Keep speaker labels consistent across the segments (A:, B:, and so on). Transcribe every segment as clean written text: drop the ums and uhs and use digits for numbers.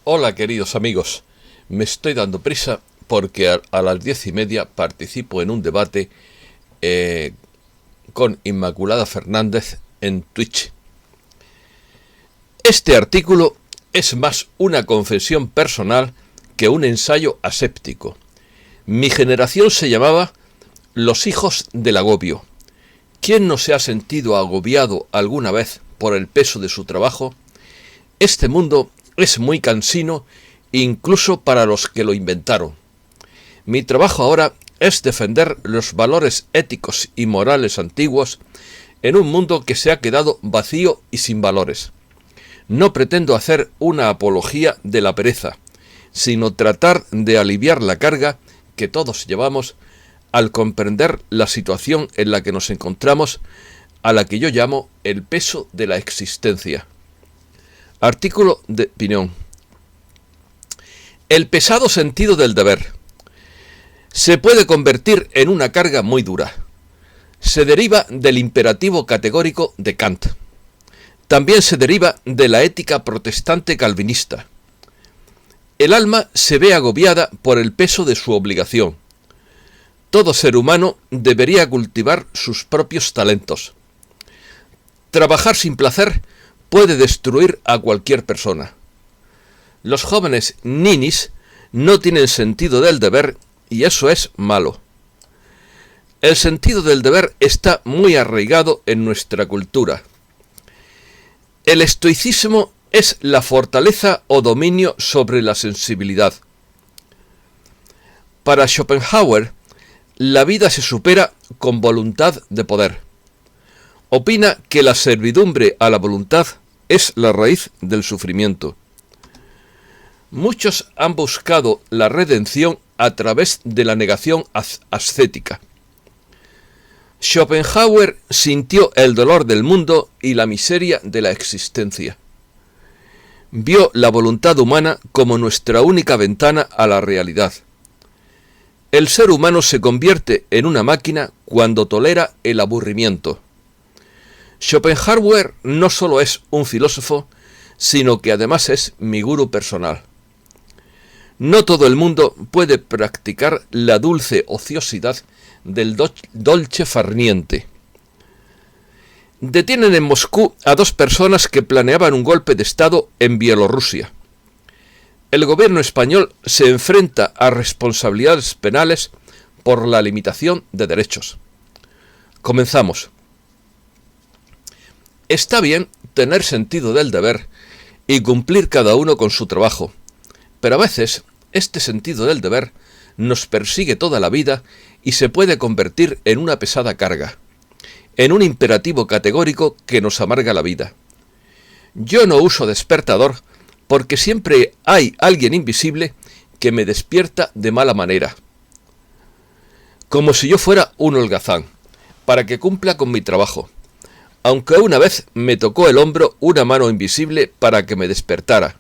A: Hola queridos amigos, me estoy dando prisa porque a las 10:30 participo en un debate con Inmaculada Fernández en Twitch. Este artículo es más una confesión personal que un ensayo aséptico. Mi generación se llamaba Los hijos del agobio. ¿Quién no se ha sentido agobiado alguna vez por el peso de su trabajo? Este mundo es muy cansino, incluso para los que lo inventaron. Mi trabajo ahora es defender los valores éticos y morales antiguos en un mundo que se ha quedado vacío y sin valores. No pretendo hacer una apología de la pereza, sino tratar de aliviar la carga que todos llevamos al comprender la situación en la que nos encontramos, a la que yo llamo el peso de la existencia. Artículo de opinión. El pesado sentido del deber se puede convertir en una carga muy dura. Se deriva del imperativo categórico de Kant. También se deriva de la ética protestante calvinista. El alma se ve agobiada por el peso de su obligación. Todo ser humano debería cultivar sus propios talentos. Trabajar sin placer puede destruir a cualquier persona. Los jóvenes ninis no tienen sentido del deber y eso es malo. El sentido del deber está muy arraigado en nuestra cultura. El estoicismo es la fortaleza o dominio sobre la sensibilidad. Para Schopenhauer, la vida se supera con voluntad de poder. Opina que la servidumbre a la voluntad es la raíz del sufrimiento. Muchos han buscado la redención a través de la negación ascética. Schopenhauer sintió el dolor del mundo y la miseria de la existencia. Vio la voluntad humana como nuestra única ventana a la realidad. El ser humano se convierte en una máquina cuando tolera el aburrimiento. Schopenhauer no solo es un filósofo, sino que además es mi gurú personal. No todo el mundo puede practicar la dulce ociosidad del dolce far niente. Detienen en Moscú a 2 personas que planeaban un golpe de Estado en Bielorrusia. El gobierno español se enfrenta a responsabilidades penales por la limitación de derechos. Comenzamos. Está bien tener sentido del deber y cumplir cada uno con su trabajo, pero a veces este sentido del deber nos persigue toda la vida y se puede convertir en una pesada carga, en un imperativo categórico que nos amarga la vida. Yo no uso despertador porque siempre hay alguien invisible que me despierta de mala manera, como si yo fuera un holgazán, para que cumpla con mi trabajo. Aunque una vez me tocó el hombro una mano invisible para que me despertara.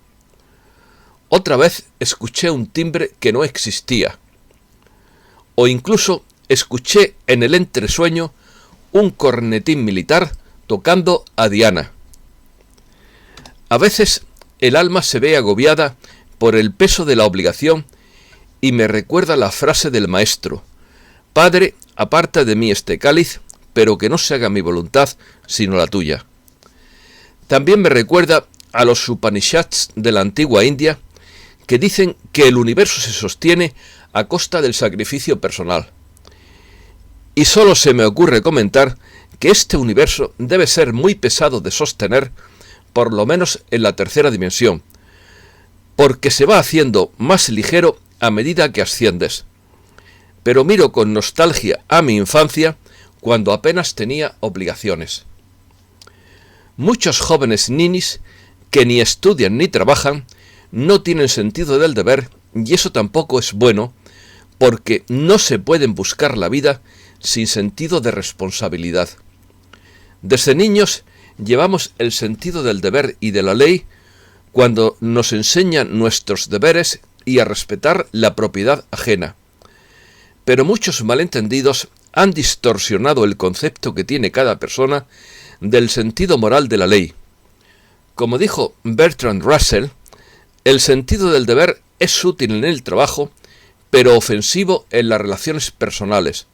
A: Otra vez escuché un timbre que no existía. O incluso escuché en el entresueño un cornetín militar tocando a Diana. A veces el alma se ve agobiada por el peso de la obligación y me recuerda la frase del maestro: Padre, aparta de mí este cáliz, pero que no se haga mi voluntad, sino la tuya. También me recuerda a los Upanishads de la antigua India, que dicen que el universo se sostiene a costa del sacrificio personal. Y solo se me ocurre comentar que este universo debe ser muy pesado de sostener, por lo menos en la tercera dimensión, porque se va haciendo más ligero a medida que asciendes. Pero miro con nostalgia a mi infancia, cuando apenas tenía obligaciones. Muchos jóvenes ninis que ni estudian ni trabajan no tienen sentido del deber, y eso tampoco es bueno, porque no se pueden buscar la vida sin sentido de responsabilidad. Desde niños llevamos el sentido del deber y de la ley cuando nos enseñan nuestros deberes y a respetar la propiedad ajena. Pero muchos malentendidos han distorsionado el concepto que tiene cada persona del sentido moral de la ley. Como dijo Bertrand Russell, El sentido del deber es útil en el trabajo, pero ofensivo en las relaciones personales,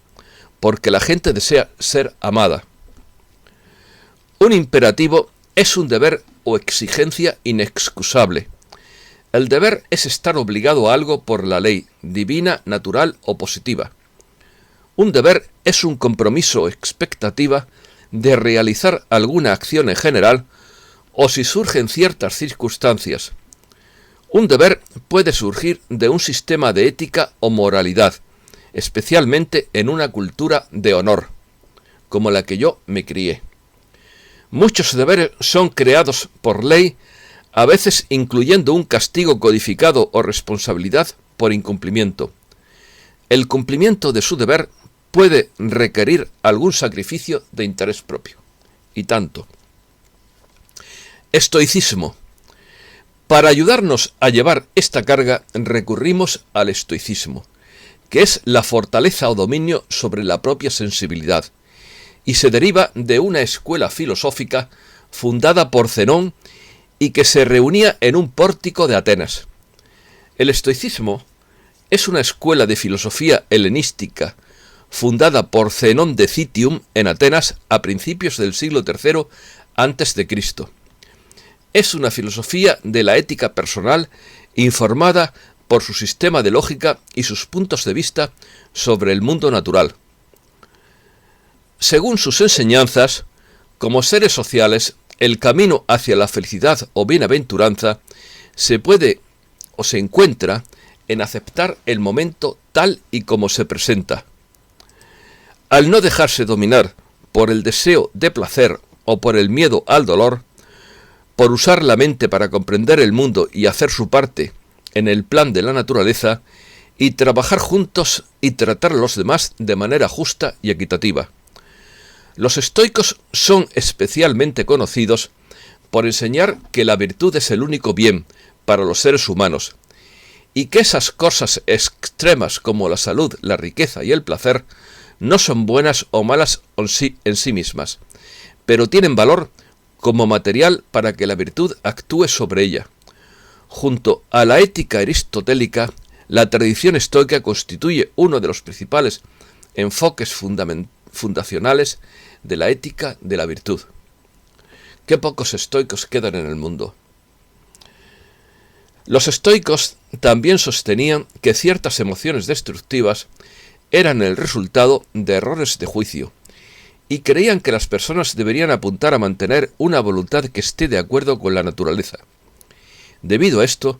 A: porque la gente desea ser amada. Un imperativo es un deber o exigencia inexcusable. El deber es estar obligado a algo por la ley, divina, natural o positiva. Un deber es un compromiso o expectativa de realizar alguna acción en general o si surgen ciertas circunstancias. Un deber puede surgir de un sistema de ética o moralidad, especialmente en una cultura de honor, como la que yo me crié. Muchos deberes son creados por ley, a veces incluyendo un castigo codificado o responsabilidad por incumplimiento. El cumplimiento de su deber puede requerir algún sacrificio de interés propio. Y tanto. Estoicismo. Para ayudarnos a llevar esta carga recurrimos al estoicismo, que es la fortaleza o dominio sobre la propia sensibilidad, y se deriva de una escuela filosófica fundada por Zenón y que se reunía en un pórtico de Atenas. El estoicismo es una escuela de filosofía helenística fundada por Zenón de Citium en Atenas a principios del siglo III a.C. Es una filosofía de la ética personal informada por su sistema de lógica y sus puntos de vista sobre el mundo natural. Según sus enseñanzas, como seres sociales, el camino hacia la felicidad o bienaventuranza se puede o se encuentra en aceptar el momento tal y como se presenta. Al no dejarse dominar por el deseo de placer o por el miedo al dolor, por usar la mente para comprender el mundo y hacer su parte en el plan de la naturaleza, y trabajar juntos y tratar a los demás de manera justa y equitativa. Los estoicos son especialmente conocidos por enseñar que la virtud es el único bien para los seres humanos, y que esas cosas extremas como la salud, la riqueza y el placer no son buenas o malas en sí mismas, pero tienen valor como material para que la virtud actúe sobre ella. Junto a la ética aristotélica, la tradición estoica constituye uno de los principales enfoques fundacionales de la ética de la virtud. Qué pocos estoicos quedan en el mundo. Los estoicos también sostenían que ciertas emociones destructivas eran el resultado de errores de juicio, y creían que las personas deberían apuntar a mantener una voluntad que esté de acuerdo con la naturaleza. Debido a esto,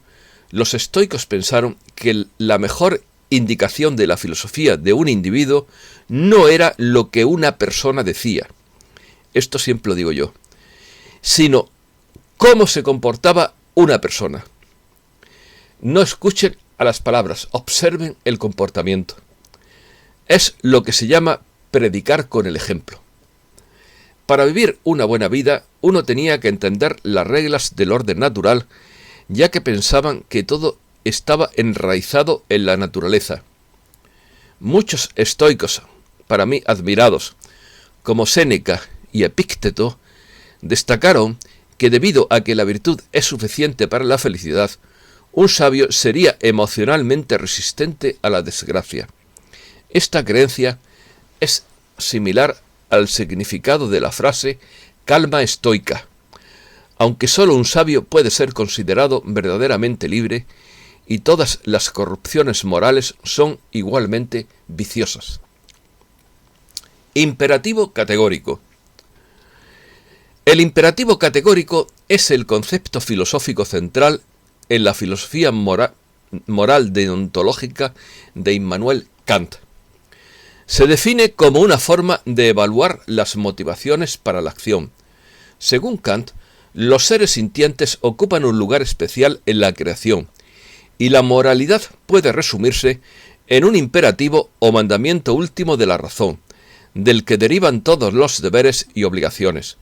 A: los estoicos pensaron que la mejor indicación de la filosofía de un individuo no era lo que una persona decía, esto siempre lo digo yo, sino cómo se comportaba una persona. No escuchen a las palabras, observen el comportamiento. Es lo que se llama predicar con el ejemplo. Para vivir una buena vida, uno tenía que entender las reglas del orden natural, ya que pensaban que todo estaba enraizado en la naturaleza. Muchos estoicos, para mí admirados, como Séneca y Epícteto, destacaron que debido a que la virtud es suficiente para la felicidad, un sabio sería emocionalmente resistente a la desgracia. Esta creencia es similar al significado de la frase calma estoica, aunque solo un sabio puede ser considerado verdaderamente libre y todas las corrupciones morales son igualmente viciosas. Imperativo categórico. El imperativo categórico es el concepto filosófico central en la filosofía moral deontológica de Immanuel Kant. Se define como una forma de evaluar las motivaciones para la acción. Según Kant, los seres sintientes ocupan un lugar especial en la creación, y la moralidad puede resumirse en un imperativo o mandamiento último de la razón, del que derivan todos los deberes y obligaciones.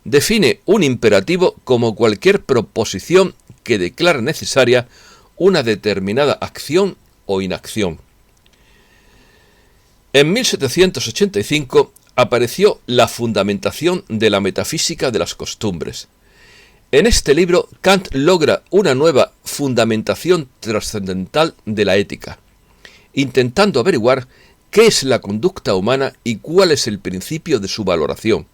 A: Define un imperativo como cualquier proposición que declara necesaria una determinada acción o inacción. En 1785 apareció la fundamentación de la metafísica de las costumbres. En este libro, Kant logra una nueva fundamentación trascendental de la ética, intentando averiguar qué es la conducta humana y cuál es el principio de su valoración.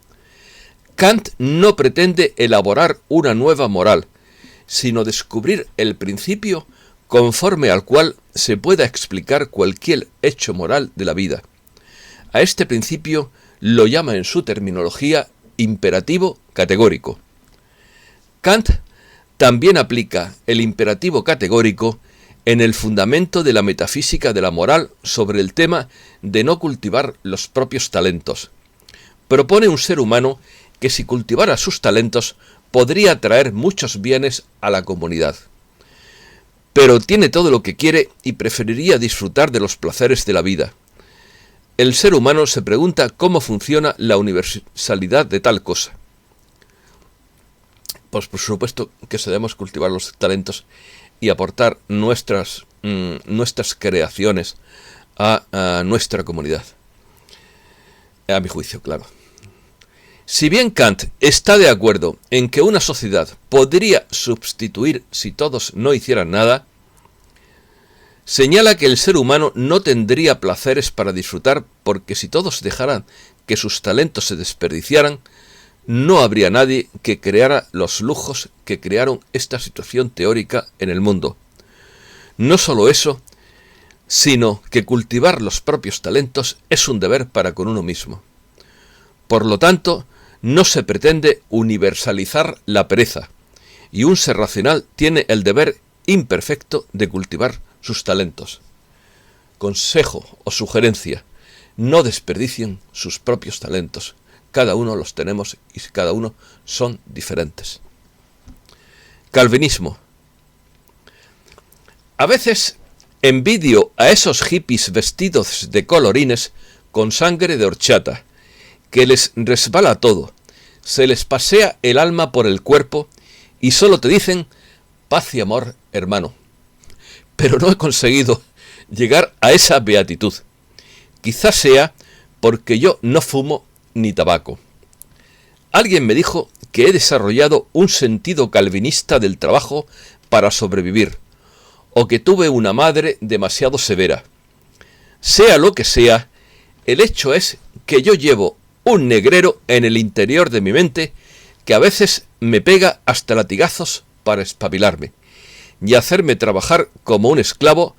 A: Kant no pretende elaborar una nueva moral, sino descubrir el principio conforme al cual se pueda explicar cualquier hecho moral de la vida. A este principio lo llama en su terminología imperativo categórico. Kant también aplica el imperativo categórico en el fundamento de la metafísica de la moral sobre el tema de no cultivar los propios talentos. Propone un ser humano que si cultivara sus talentos podría traer muchos bienes a la comunidad. Pero tiene todo lo que quiere y preferiría disfrutar de los placeres de la vida. El ser humano se pregunta cómo funciona la universalidad de tal cosa. Pues por supuesto que debemos cultivar los talentos y aportar nuestras creaciones a nuestra comunidad. A mi juicio, claro. Si bien Kant está de acuerdo en que una sociedad podría subsistir si todos no hicieran nada, señala que el ser humano no tendría placeres para disfrutar porque si todos dejaran que sus talentos se desperdiciaran, no habría nadie que creara los lujos que crearon esta situación teórica en el mundo. No solo eso, sino que cultivar los propios talentos es un deber para con uno mismo. Por lo tanto, no se pretende universalizar la pereza, y un ser racional tiene el deber imperfecto de cultivar sus talentos. Consejo o sugerencia: no desperdicien sus propios talentos. Cada uno los tenemos y cada uno son diferentes. Calvinismo. A veces envidio a esos hippies vestidos de colorines con sangre de horchata, que les resbala todo, se les pasea el alma por el cuerpo y solo te dicen paz y amor, hermano. Pero no he conseguido llegar a esa beatitud. Quizás sea porque yo no fumo ni tabaco. Alguien me dijo que he desarrollado un sentido calvinista del trabajo para sobrevivir, o que tuve una madre demasiado severa. Sea lo que sea, el hecho es que yo llevo un negrero en el interior de mi mente que a veces me pega hasta latigazos para espabilarme y hacerme trabajar como un esclavo,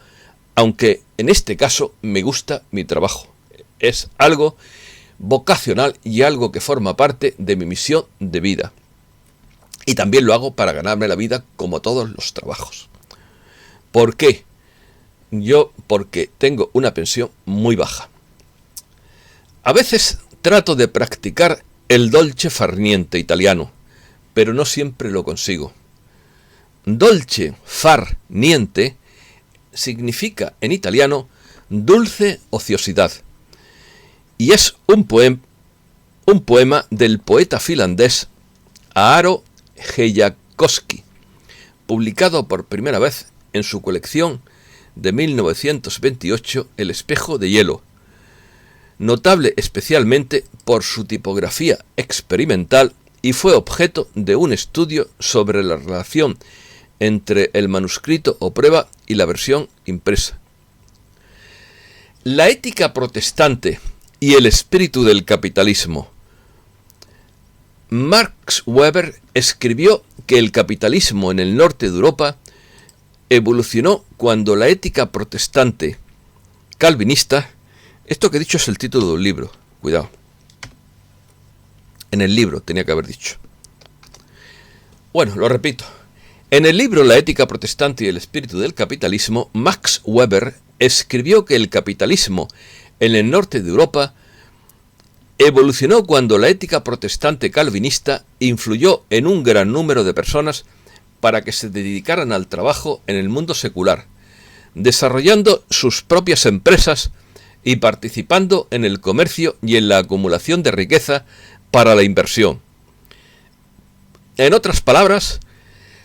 A: aunque en este caso me gusta mi trabajo. Es algo vocacional y algo que forma parte de mi misión de vida. Y también lo hago para ganarme la vida como todos los trabajos. ¿Por qué? Porque tengo una pensión muy baja. A veces trato de practicar el dolce far niente italiano, pero no siempre lo consigo. Dolce far niente significa en italiano dulce ociosidad, y es un poema del poeta finlandés Aaro Heijakoski, publicado por primera vez en su colección de 1928, El espejo de hielo, notable especialmente por su tipografía experimental, y fue objeto de un estudio sobre la relación entre el manuscrito o prueba y la versión impresa. La ética protestante y el espíritu del capitalismo. Max Weber escribió que el capitalismo en el norte de Europa evolucionó cuando la ética protestante calvinista, esto que he dicho es el título de un libro, cuidado, en el libro tenía que haber dicho. Bueno, lo repito. En el libro La ética protestante y el espíritu del capitalismo, Max Weber escribió que el capitalismo en el norte de Europa evolucionó cuando la ética protestante calvinista influyó en un gran número de personas para que se dedicaran al trabajo en el mundo secular, desarrollando sus propias empresas y participando en el comercio y en la acumulación de riqueza para la inversión. En otras palabras,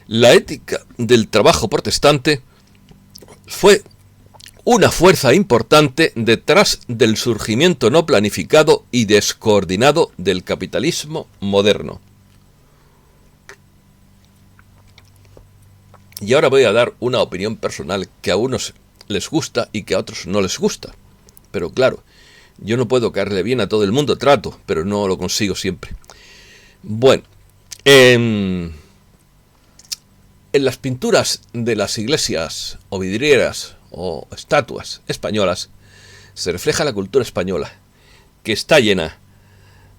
A: la ética del trabajo protestante fue una fuerza importante detrás del surgimiento no planificado y descoordinado del capitalismo moderno. Y ahora voy a dar una opinión personal que a unos les gusta y que a otros no les gusta. Pero claro, yo no puedo caerle bien a todo el mundo, trato, pero no lo consigo siempre. Bueno, en las pinturas de las iglesias o vidrieras o estatuas españolas se refleja la cultura española, que está llena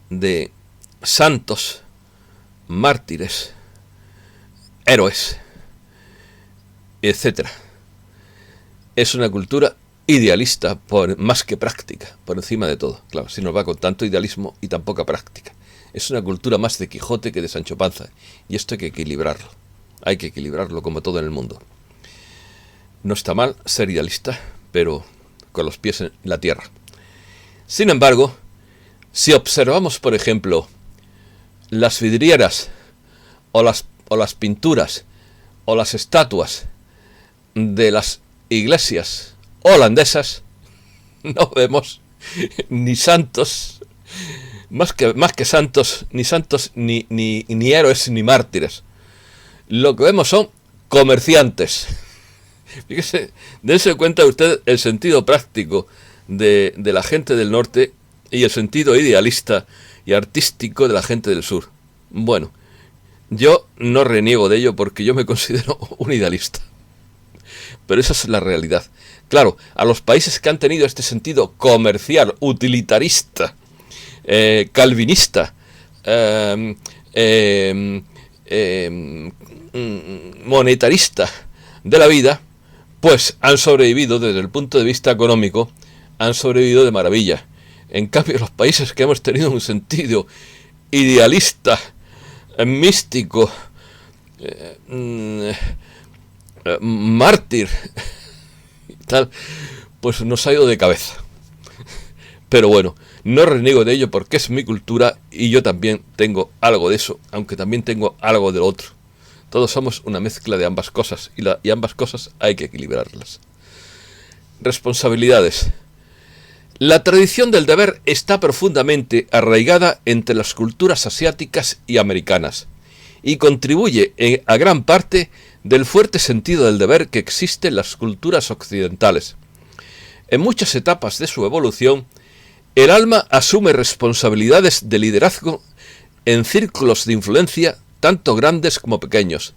A: de santos, mártires, héroes, etcétera. Es una cultura idealista más que práctica, por encima de todo. Claro, si nos va con tanto idealismo y tan poca práctica. Es una cultura más de Quijote que de Sancho Panza, y esto hay que equilibrarlo. Hay que equilibrarlo como todo en el mundo. No está mal ser idealista, pero con los pies en la tierra. Sin embargo, si observamos, por ejemplo, las vidrieras o las pinturas o las estatuas de las iglesias holandesas, no vemos ni santos, más que santos, ni héroes ni mártires. Lo que vemos son comerciantes. Fíjese, dense cuenta usted el sentido práctico de la gente del norte y el sentido idealista y artístico de la gente del sur. Bueno, yo no reniego de ello porque yo me considero un idealista. Pero esa es la realidad. Claro, a los países que han tenido este sentido comercial, utilitarista, calvinista, monetarista de la vida, pues han sobrevivido desde el punto de vista económico, han sobrevivido de maravilla. En cambio, los países que hemos tenido un sentido idealista, místico, mártir y tal, pues nos ha ido de cabeza. Pero bueno, no reniego de ello porque es mi cultura y yo también tengo algo de eso, aunque también tengo algo del otro. Todos somos una mezcla de ambas cosas y ambas cosas hay que equilibrarlas. Responsabilidades. La tradición del deber está profundamente arraigada entre las culturas asiáticas y americanas y contribuye a gran parte del fuerte sentido del deber que existe en las culturas occidentales. En muchas etapas de su evolución, el alma asume responsabilidades de liderazgo en círculos de influencia tanto grandes como pequeños.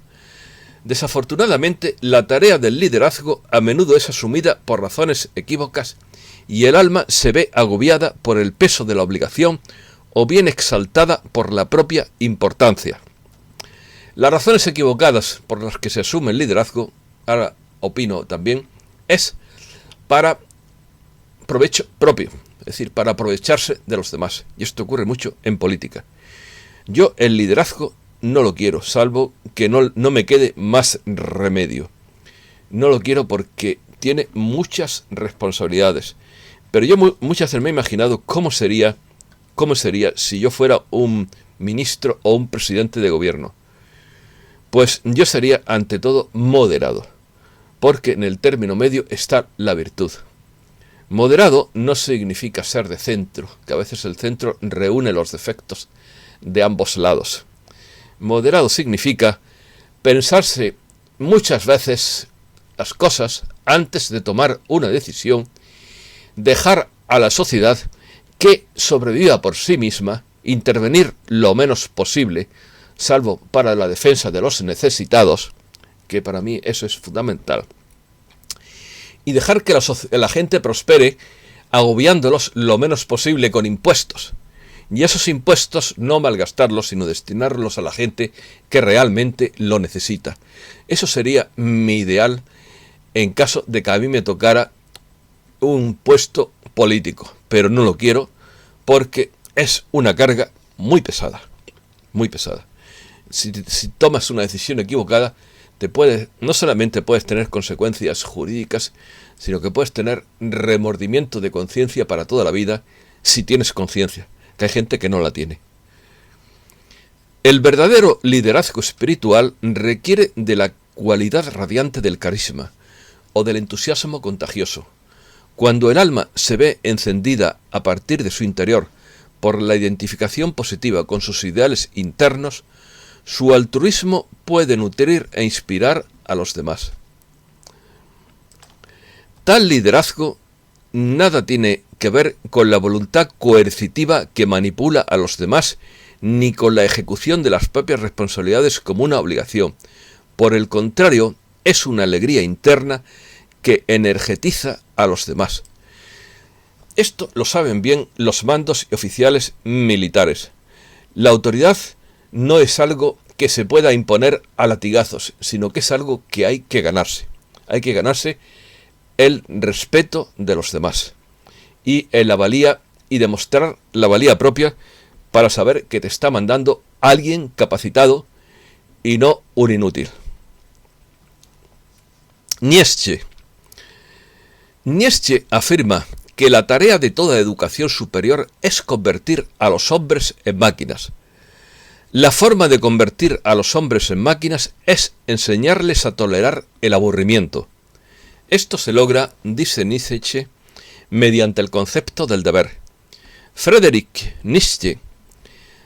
A: Desafortunadamente, la tarea del liderazgo a menudo es asumida por razones equívocas y el alma se ve agobiada por el peso de la obligación o bien exaltada por la propia importancia. Las razones equivocadas por las que se asume el liderazgo, ahora opino también, es para provecho propio, es decir, para aprovecharse de los demás. Y esto ocurre mucho en política. Yo el liderazgo no lo quiero, salvo que no me quede más remedio. No lo quiero porque tiene muchas responsabilidades. Pero yo muchas veces me he imaginado cómo sería si yo fuera un ministro o un presidente de gobierno. Pues yo sería ante todo moderado, porque en el término medio está la virtud. Moderado no significa ser de centro, que a veces el centro reúne los defectos de ambos lados. Moderado significa pensarse muchas veces las cosas antes de tomar una decisión, dejar a la sociedad que sobreviva por sí misma, intervenir lo menos posible, salvo para la defensa de los necesitados, que para mí eso es fundamental, y dejar que la gente prospere agobiándolos lo menos posible con impuestos, y esos impuestos no malgastarlos, sino destinarlos a la gente que realmente lo necesita. Eso sería mi ideal en caso de que a mí me tocara un puesto político, pero no lo quiero porque es una carga muy pesada, muy pesada. Si tomas una decisión equivocada, no solamente puedes tener consecuencias jurídicas, sino que puedes tener remordimiento de conciencia para toda la vida si tienes conciencia, que hay gente que no la tiene. El verdadero liderazgo espiritual requiere de la cualidad radiante del carisma o del entusiasmo contagioso. Cuando el alma se ve encendida a partir de su interior por la identificación positiva con sus ideales internos, su altruismo puede nutrir e inspirar a los demás. Tal liderazgo nada tiene que ver con la voluntad coercitiva que manipula a los demás, ni con la ejecución de las propias responsabilidades como una obligación. Por el contrario, es una alegría interna que energetiza a los demás. Esto lo saben bien los mandos y oficiales militares. La autoridad no es algo que se pueda imponer a latigazos, sino que es algo que hay que ganarse. Hay que ganarse el respeto de los demás y la valía, y demostrar la valía propia para saber que te está mandando alguien capacitado y no un inútil. Nietzsche afirma que la tarea de toda educación superior es convertir a los hombres en máquinas. La forma de convertir a los hombres en máquinas es enseñarles a tolerar el aburrimiento. Esto se logra, dice Nietzsche, mediante el concepto del deber. Friedrich Nietzsche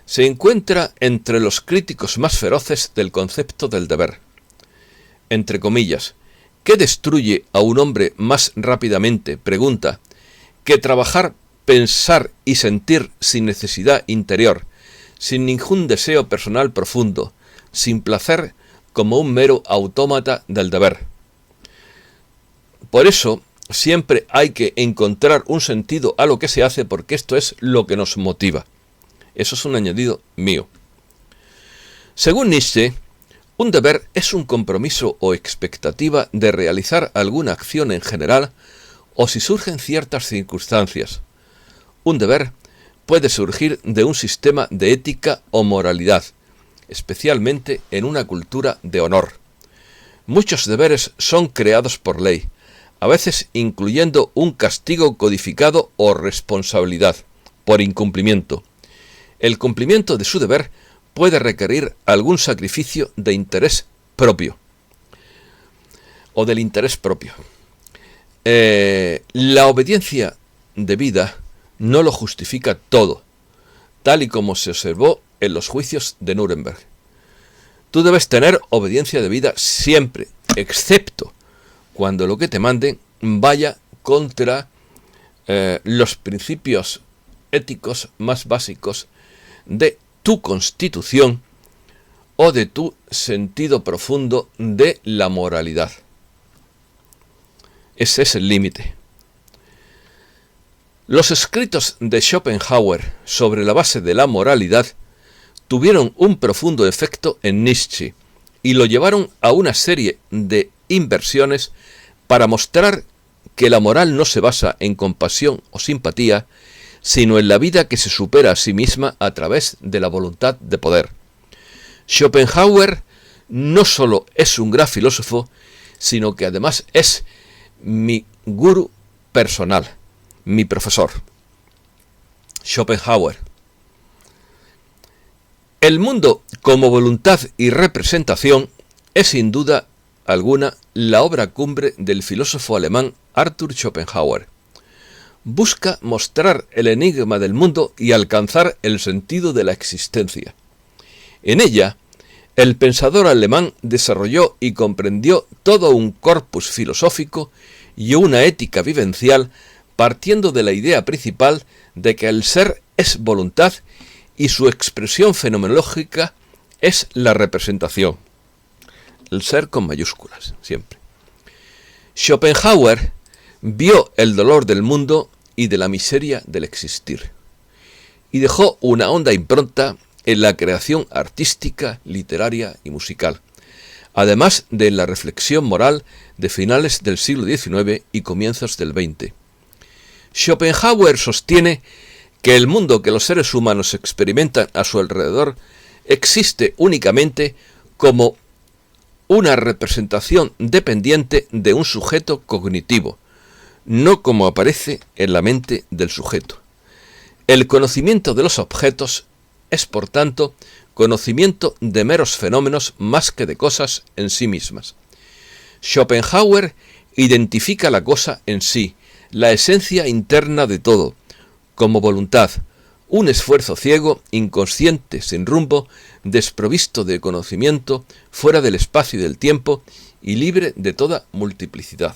A: se encuentra entre los críticos más feroces del concepto del deber. Entre comillas, ¿qué destruye a un hombre más rápidamente? Pregunta, que trabajar, pensar y sentir sin necesidad interior, sin ningún deseo personal profundo, sin placer, como un mero autómata del deber. Por eso, siempre hay que encontrar un sentido a lo que se hace, porque esto es lo que nos motiva. Eso es un añadido mío. Según Nietzsche, un deber es un compromiso o expectativa de realizar alguna acción en general, o si surgen ciertas circunstancias. Un deber puede surgir de un sistema de ética o moralidad, especialmente en una cultura de honor. Muchos deberes son creados por ley, a veces incluyendo un castigo codificado o responsabilidad por incumplimiento. El cumplimiento de su deber puede requerir algún sacrificio de interés propio o del interés propio. La obediencia debida no lo justifica todo, tal y como se observó en los juicios de Nuremberg. Tú debes tener obediencia debida siempre, excepto cuando lo que te manden vaya contra los principios éticos más básicos de tu constitución o de tu sentido profundo de la moralidad. Ese es el límite. Los escritos de Schopenhauer sobre la base de la moralidad tuvieron un profundo efecto en Nietzsche y lo llevaron a una serie de inversiones para mostrar que la moral no se basa en compasión o simpatía, sino en la vida que se supera a sí misma a través de la voluntad de poder. Schopenhauer no solo es un gran filósofo, sino que además es mi gurú personal, mi profesor. Schopenhauer. El mundo como voluntad y representación es sin duda alguna la obra cumbre del filósofo alemán Arthur Schopenhauer. Busca mostrar el enigma del mundo y alcanzar el sentido de la existencia. En ella, el pensador alemán desarrolló y comprendió todo un corpus filosófico y una ética vivencial, partiendo de la idea principal de que el ser es voluntad y su expresión fenomenológica es la representación. El ser con mayúsculas, siempre. Schopenhauer vio el dolor del mundo y de la miseria del existir, y dejó una honda impronta en la creación artística, literaria y musical, además de la reflexión moral de finales del siglo XIX y comienzos del XX. Schopenhauer sostiene que el mundo que los seres humanos experimentan a su alrededor existe únicamente como una representación dependiente de un sujeto cognitivo, no como aparece en la mente del sujeto. El conocimiento de los objetos es, por tanto, conocimiento de meros fenómenos más que de cosas en sí mismas. Schopenhauer identifica la cosa en sí, la esencia interna de todo, como voluntad, un esfuerzo ciego, inconsciente, sin rumbo, desprovisto de conocimiento, fuera del espacio y del tiempo y libre de toda multiplicidad.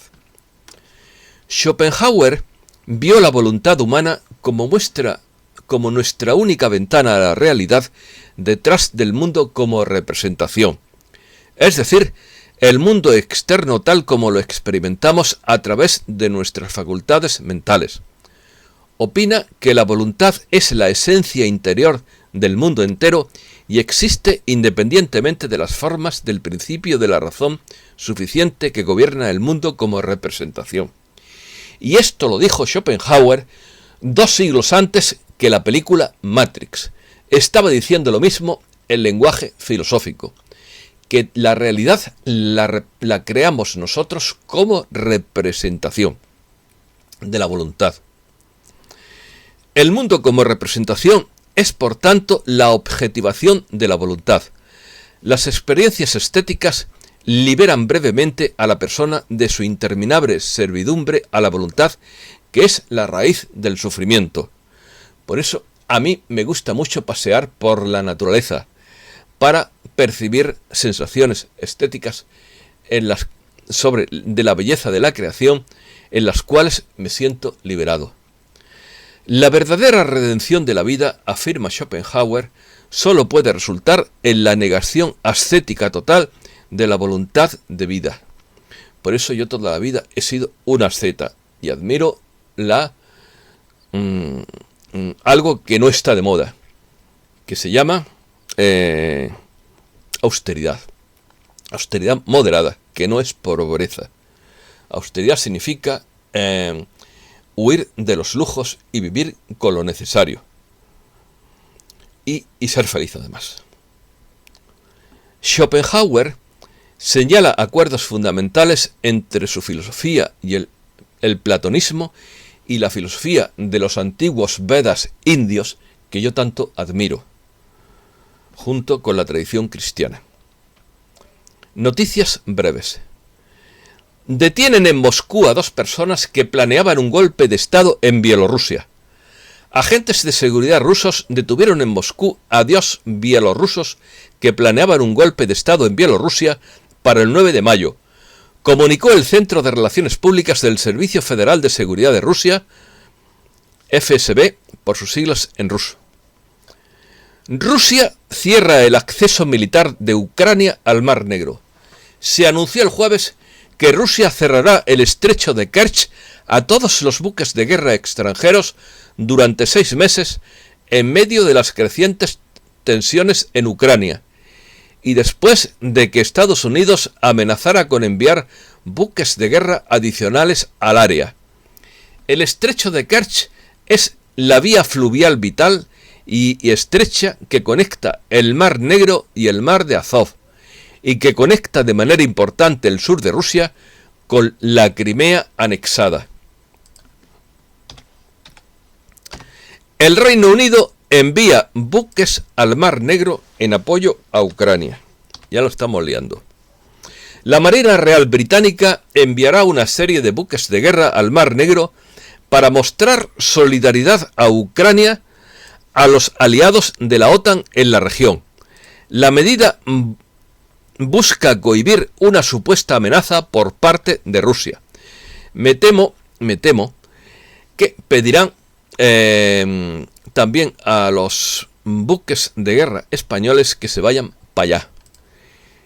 A: Schopenhauer vio la voluntad humana como nuestra única ventana a la realidad, detrás del mundo como representación. Es decir, el mundo externo tal como lo experimentamos a través de nuestras facultades mentales. Opina que la voluntad es la esencia interior del mundo entero y existe independientemente de las formas del principio de la razón suficiente que gobierna el mundo como representación. Y esto lo dijo Schopenhauer 2 siglos antes que la película Matrix. Estaba diciendo lo mismo en lenguaje filosófico, que la realidad la creamos nosotros como representación de la voluntad. El mundo como representación es, por tanto, la objetivación de la voluntad. Las experiencias estéticas liberan brevemente a la persona de su interminable servidumbre a la voluntad, que es la raíz del sufrimiento. Por eso a mí me gusta mucho pasear por la naturaleza para percibir sensaciones estéticas de la belleza de la creación, en las cuales me siento liberado. La verdadera redención de la vida, afirma Schopenhauer, solo puede resultar en la negación ascética total de la voluntad de vida. Por eso yo toda la vida he sido un asceta y admiro algo que no está de moda, que se llama austeridad. Austeridad moderada, que no es pobreza. Austeridad significa huir de los lujos y vivir con lo necesario. Y ser feliz además. Schopenhauer señala acuerdos fundamentales entre su filosofía y el platonismo y la filosofía de los antiguos Vedas indios que yo tanto admiro, junto con la tradición cristiana. Noticias breves. Detienen en Moscú a 2 personas que planeaban un golpe de Estado en Bielorrusia. Agentes de seguridad rusos detuvieron en Moscú a 2 bielorrusos que planeaban un golpe de Estado en Bielorrusia para el 9 de mayo, comunicó el Centro de Relaciones Públicas del Servicio Federal de Seguridad de Rusia, FSB, por sus siglas en ruso. Rusia cierra el acceso militar de Ucrania al Mar Negro. Se anunció el jueves que Rusia cerrará el estrecho de Kerch a todos los buques de guerra extranjeros durante 6 meses en medio de las crecientes tensiones en Ucrania y después de que Estados Unidos amenazara con enviar buques de guerra adicionales al área. El estrecho de Kerch es la vía fluvial vital y estrecha que conecta el Mar Negro y el Mar de Azov, y que conecta de manera importante el sur de Rusia con la Crimea anexada. El Reino Unido envía buques al Mar Negro en apoyo a Ucrania. Ya lo estamos liando. La Marina Real Británica enviará una serie de buques de guerra al Mar Negro para mostrar solidaridad a Ucrania, a los aliados de la OTAN en la región. La medida busca cohibir una supuesta amenaza por parte de Rusia. Me temo que pedirán también a los buques de guerra españoles que se vayan para allá.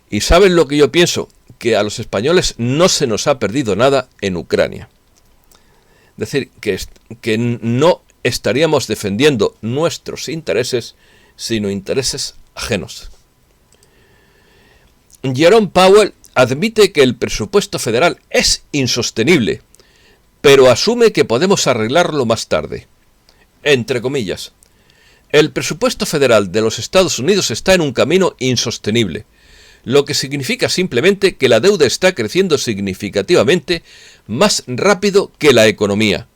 A: ¿Y saben lo que yo pienso? Que a los españoles no se nos ha perdido nada en Ucrania. Es decir, que no estaríamos defendiendo nuestros intereses, sino intereses ajenos. Jerome Powell admite que el presupuesto federal es insostenible, pero asume que podemos arreglarlo más tarde. Entre comillas, el presupuesto federal de los Estados Unidos está en un camino insostenible, lo que significa simplemente que la deuda está creciendo significativamente más rápido que la economía.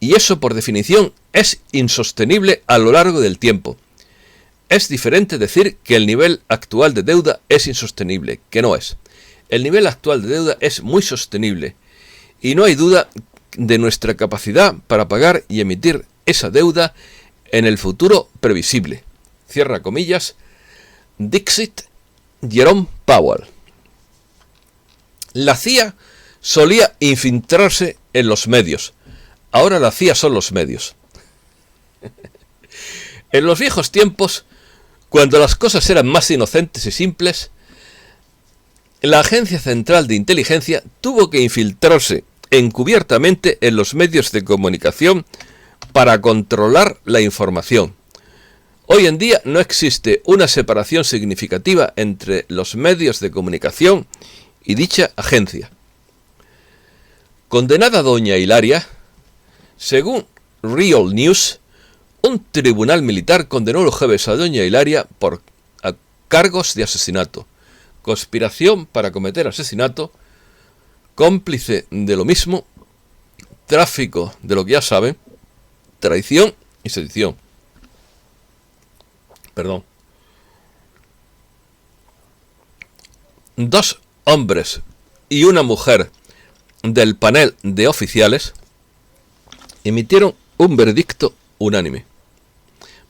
A: Y eso, por definición, es insostenible a lo largo del tiempo. Es diferente decir que el nivel actual de deuda es insostenible, que no es. El nivel actual de deuda es muy sostenible, y no hay duda de nuestra capacidad para pagar y emitir esa deuda en el futuro previsible. Cierra comillas, Dixit Jerome Powell. La CIA solía infiltrarse en los medios. Ahora la CIA son los medios. En los viejos tiempos, cuando las cosas eran más inocentes y simples, la Agencia Central de Inteligencia tuvo que infiltrarse encubiertamente en los medios de comunicación para controlar la información. Hoy en día no existe una separación significativa entre los medios de comunicación y dicha agencia. Condenada doña Hilaria, según Real News, un tribunal militar condenó el jueves a doña Hilaria por cargos de asesinato, conspiración para cometer asesinato, cómplice de lo mismo, tráfico de lo que ya saben, traición y sedición. Dos hombres y una mujer del panel de oficiales emitieron un veredicto unánime,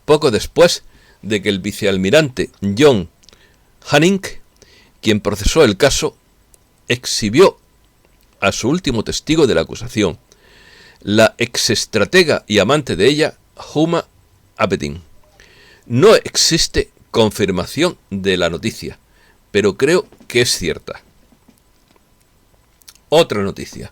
A: poco después de que el vicealmirante John Hanning, quien procesó el caso, exhibió a su último testigo de la acusación, la exestratega y amante de ella, Huma Abedin. No existe confirmación de la noticia, pero creo que es cierta. Otra noticia.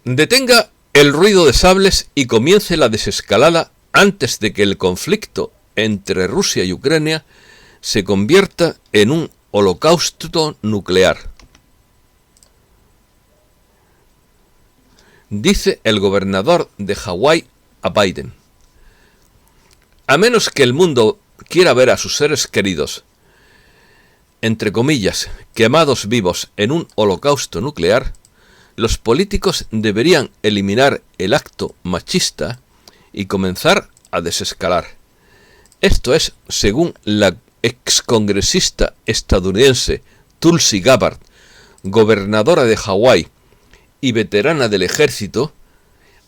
A: Detenga el ruido de sables y comience la desescalada antes de que el conflicto entre Rusia y Ucrania se convierta en un holocausto nuclear. Dice el gobernador de Hawái a Biden. A menos que el mundo quiera ver a sus seres queridos, entre comillas, quemados vivos en un holocausto nuclear, los políticos deberían eliminar el acto machista y comenzar a desescalar. Esto es, según la excongresista estadounidense Tulsi Gabbard, gobernadora de Hawái y veterana del ejército.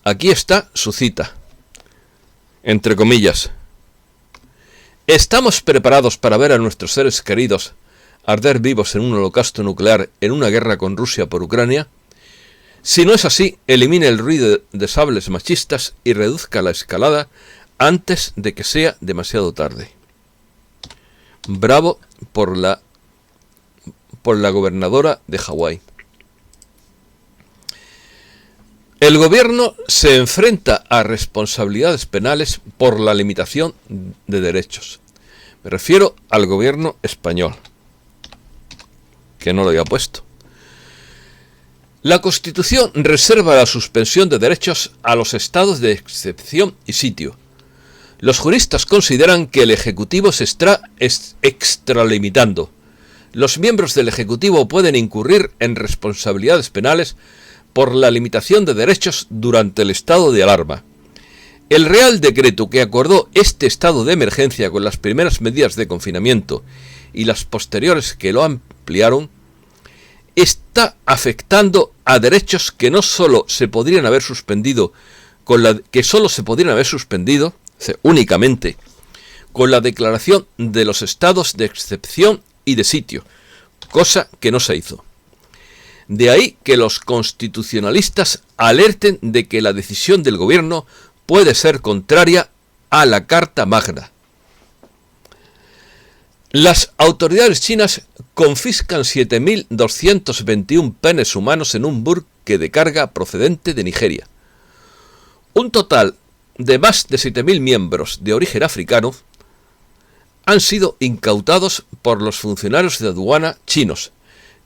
A: Aquí está su cita. Entre comillas. ¿Estamos preparados para ver a nuestros seres queridos arder vivos en un holocausto nuclear en una guerra con Rusia por Ucrania? Si no es así, elimine el ruido de sables machistas y reduzca la escalada antes de que sea demasiado tarde. Bravo por la gobernadora de Hawái. El gobierno se enfrenta a responsabilidades penales por la limitación de derechos. Me refiero al gobierno español, que no lo había puesto. La Constitución reserva la suspensión de derechos a los estados de excepción y sitio. Los juristas consideran que el Ejecutivo se está extralimitando. Los miembros del Ejecutivo pueden incurrir en responsabilidades penales por la limitación de derechos durante el estado de alarma. El Real Decreto que acordó este estado de emergencia con las primeras medidas de confinamiento y las posteriores que lo ampliaron, está afectando a derechos que no solo se podrían haber suspendido únicamente con la declaración de los estados de excepción y de sitio, cosa que no se hizo. De ahí que los constitucionalistas alerten de que la decisión del gobierno puede ser contraria a la Carta Magna. Las autoridades chinas confiscan 7.221 penes humanos en un buque de carga procedente de Nigeria. Un total de más de 7.000 miembros de origen africano han sido incautados por los funcionarios de aduana chinos,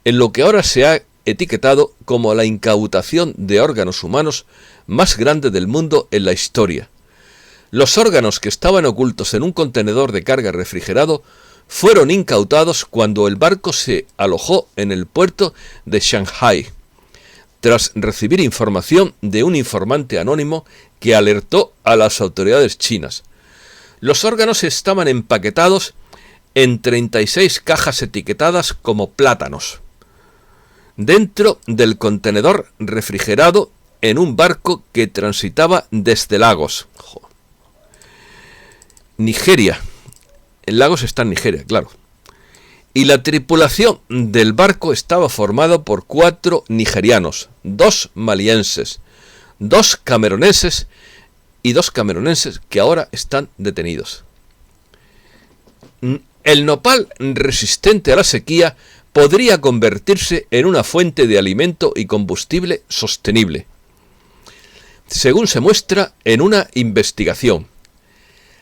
A: en lo que ahora se ha etiquetado como la incautación de órganos humanos más grande del mundo en la historia. Los órganos que estaban ocultos en un contenedor de carga refrigerado fueron incautados cuando el barco se alojó en el puerto de Shanghái, tras recibir información de un informante anónimo que alertó a las autoridades chinas. Los órganos estaban empaquetados en 36 cajas etiquetadas como plátanos, dentro del contenedor refrigerado en un barco que transitaba desde Lagos. Nigeria. El Lagos está en Nigeria, claro. Y la tripulación del barco estaba formada por 4 nigerianos, 2 malienses, 2 cameruneses y 2 cameruneses que ahora están detenidos. El nopal resistente a la sequía podría convertirse en una fuente de alimento y combustible sostenible, según se muestra en una investigación.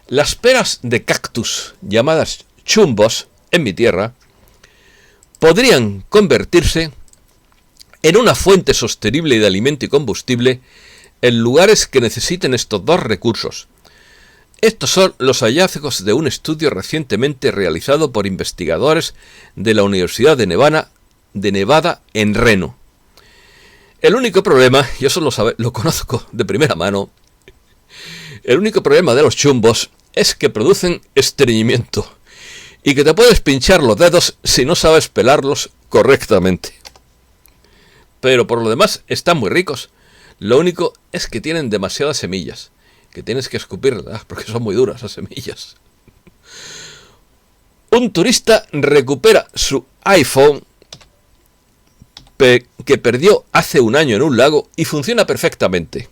A: Las peras de cactus, llamadas chumbos en mi tierra, podrían convertirse en una fuente sostenible de alimento y combustible en lugares que necesiten estos 2 recursos. Estos son los hallazgos de un estudio recientemente realizado por investigadores de la Universidad de Nevada en Reno. El único problema, y eso lo conozco de primera mano, el único problema de los chumbos es que producen estreñimiento y que te puedes pinchar los dedos si no sabes pelarlos correctamente. Pero por lo demás están muy ricos. Lo único es que tienen demasiadas semillas, que tienes que escupirlas porque son muy duras las semillas. Un turista recupera su iPhone que perdió hace un año en un lago y funciona perfectamente.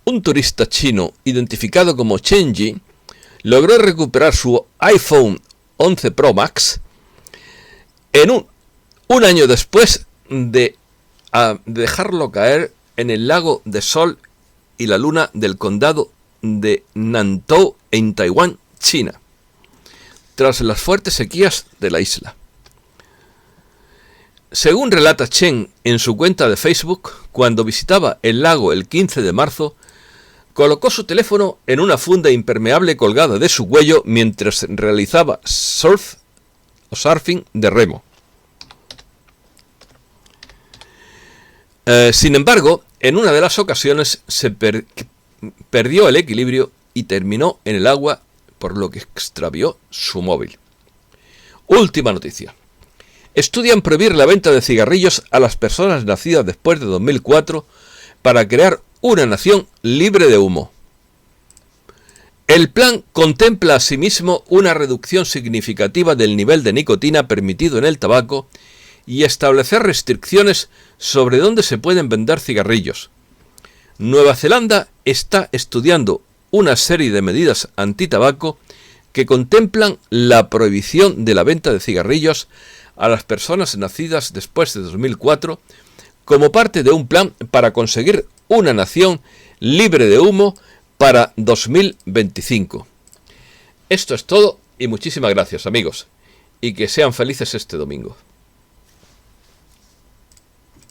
A: Un turista chino identificado como Chen Yi logró recuperar su iPhone 11 Pro Max en un año después de dejarlo caer en el lago de Sol y la Luna del condado de Nantou en Taiwán, China, tras las fuertes sequías de la isla. Según relata Chen en su cuenta de Facebook, cuando visitaba el lago el 15 de marzo, colocó su teléfono en una funda impermeable colgada de su cuello mientras realizaba surfing de remo. Sin embargo, en una de las ocasiones se perdió el equilibrio y terminó en el agua, por lo que extravió su móvil. Última noticia. Estudian prohibir la venta de cigarrillos a las personas nacidas después de 2004 para crear una nación libre de humo. El plan contempla asimismo una reducción significativa del nivel de nicotina permitido en el tabaco y establecer restricciones sobre dónde se pueden vender cigarrillos. Nueva Zelanda está estudiando una serie de medidas antitabaco que contemplan la prohibición de la venta de cigarrillos a las personas nacidas después de 2004 como parte de un plan para conseguir una nación libre de humo para 2025. Esto es todo y muchísimas gracias, amigos, y que sean felices este domingo.